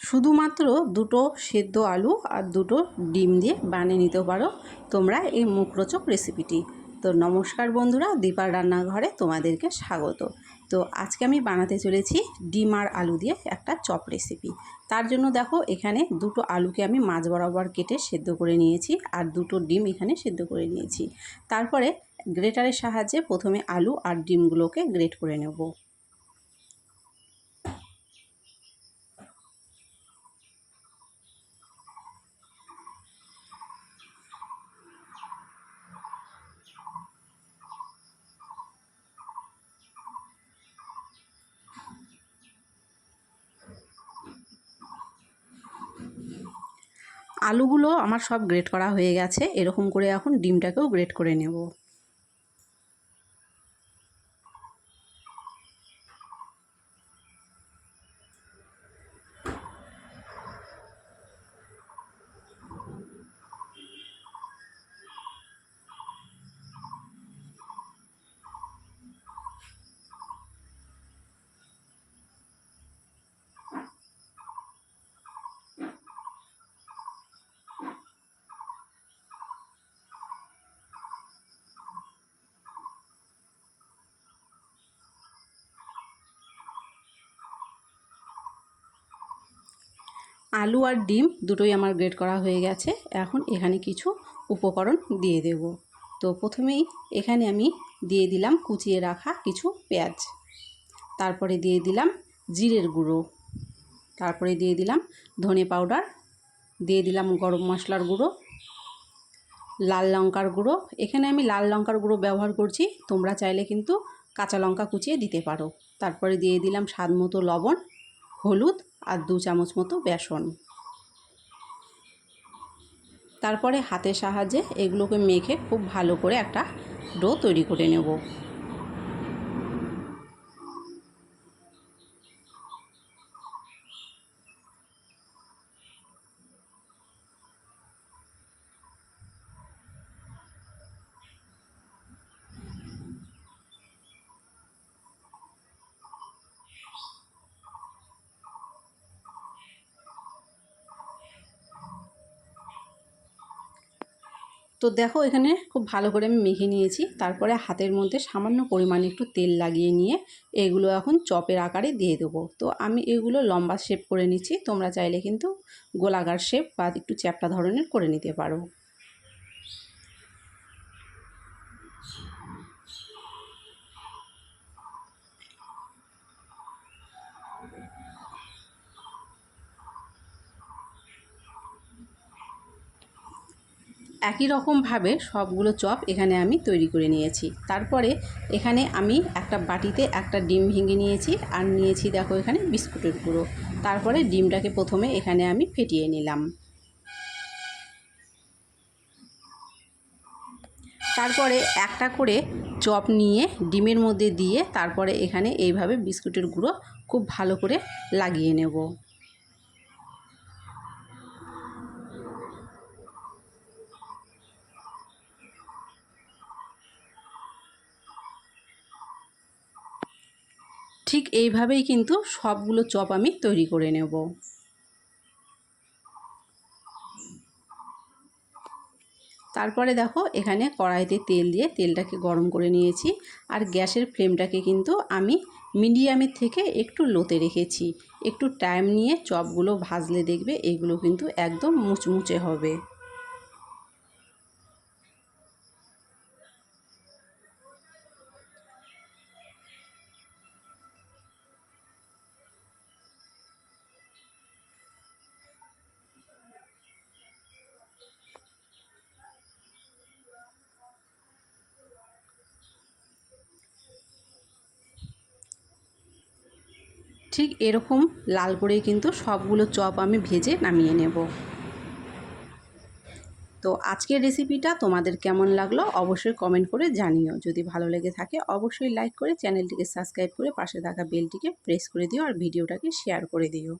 শুধুমাত্র দুটো সেদ্ধ আলু আর দুটো ডিম দিয়ে বানিয়ে নিতে পারো তোমরা এই মুখরোচক রেসিপিটি। তো নমস্কার বন্ধুরা, দীপার রান্নাঘরে তোমাদেরকে স্বাগত। তো আজকে আমি বানাতে চলেছি ডিম আর আলু দিয়ে একটা চপ রেসিপি। তার জন্য দেখো এখানে দুটো আলুকে আমি মাঝ বরাবর কেটে সেদ্ধ করে নিয়েছি আর দুটো ডিম এখানে সেদ্ধ করে নিয়েছি। তারপরে গ্রেটারের সাহায্যে প্রথমে আলু আর ডিমগুলোকে গ্রেট করে নেব। আলুগুলো আমার সব গ্রেট করা হয়ে গেছে। এরকম করে এখন ডিমটাকেও গ্রেট করে নেব। আলু আর ডিম দুটোই আমার গ্রেট করা হয়ে গেছে। এখন এখানে কিছু উপকরণ দিয়ে দেব। তো প্রথমেই এখানে আমি দিয়ে দিলাম কুচিয়ে রাখা কিছু পেঁয়াজ, তারপরে দিয়ে দিলাম জিরের গুঁড়ো, তারপরে দিয়ে দিলাম ধনে পাউডার, দিয়ে দিলাম গরম মশলার গুঁড়ো, লাল লঙ্কার গুঁড়ো। এখানে আমি লাল লঙ্কার গুঁড়ো ব্যবহার করছি, তোমরা চাইলে কিন্তু কাঁচা লঙ্কা কুচিয়ে দিতে পারো। তারপরে দিয়ে দিলাম স্বাদ মতো লবণ, হলুদ আর 2 চামচ মতো বেসন। তারপরে হাতের সাহায্যে এগুলোকে মেখে খুব ভালো করে একটা ডো তৈরি করে নেব। তো দেখো এখানে খুব ভালো করে আমি মেখে নিয়েছি। তারপরে হাতের মধ্যে সামান্য পরিমাণে একটু তেল লাগিয়ে নিয়ে এগুলো এখন চপের আকারে দিয়ে দেবো। তো আমি এগুলো লম্বা শেপ করে নিচ্ছি, তোমরা চাইলে কিন্তু গোলাকার শেপ বা একটু চ্যাপ্টা ধরনের করে নিতে পারো। একই রকমভাবে সবগুলো চপ এখানে আমি তৈরি করে নিয়েছি। তারপরে এখানে আমি একটা বাটিতে একটা ডিম ভেঙে নিয়েছি আর নিয়েছি দেখো এখানে বিস্কুটের গুঁড়ো। তারপরে ডিমটাকে প্রথমে এখানে আমি ফেটিয়ে নিলাম। তারপরে একটা করে চপ নিয়ে ডিমের মধ্যে দিয়ে তারপরে এখানে এইভাবে বিস্কুটের গুঁড়ো খুব ভালো করে লাগিয়ে নেব। ঠিক এইভাবেই কিন্তু সবগুলো চপ আমি তৈরি করে নেব। তারপরে দেখো এখানে কড়াইতে তেল দিয়ে তেলটাকে গরম করে নিয়েছি আর গ্যাসের ফ্লেমটাকে কিন্তু আমি মিডিয়ামের থেকে একটু লোতে রেখেছি। একটু টাইম নিয়ে চপগুলো ভাজলে দেখবে এগুলো কিন্তু একদম মুচমুচে হবে। ঠিক এরকম লাল করেই কিন্তু সবগুলো চপ আমি ভেজে নামিয়ে নেব। তো আজকের রেসিপিটা তোমাদের কেমন লাগলো অবশ্যই কমেন্ট করে জানিও। যদি ভালো লেগে থাকে অবশ্যই লাইক করে চ্যানেলটিকে সাবস্ক্রাইব করে পাশে থাকা বেলটিকে প্রেস করে দিও আর ভিডিওটাকে শেয়ার করে দিও।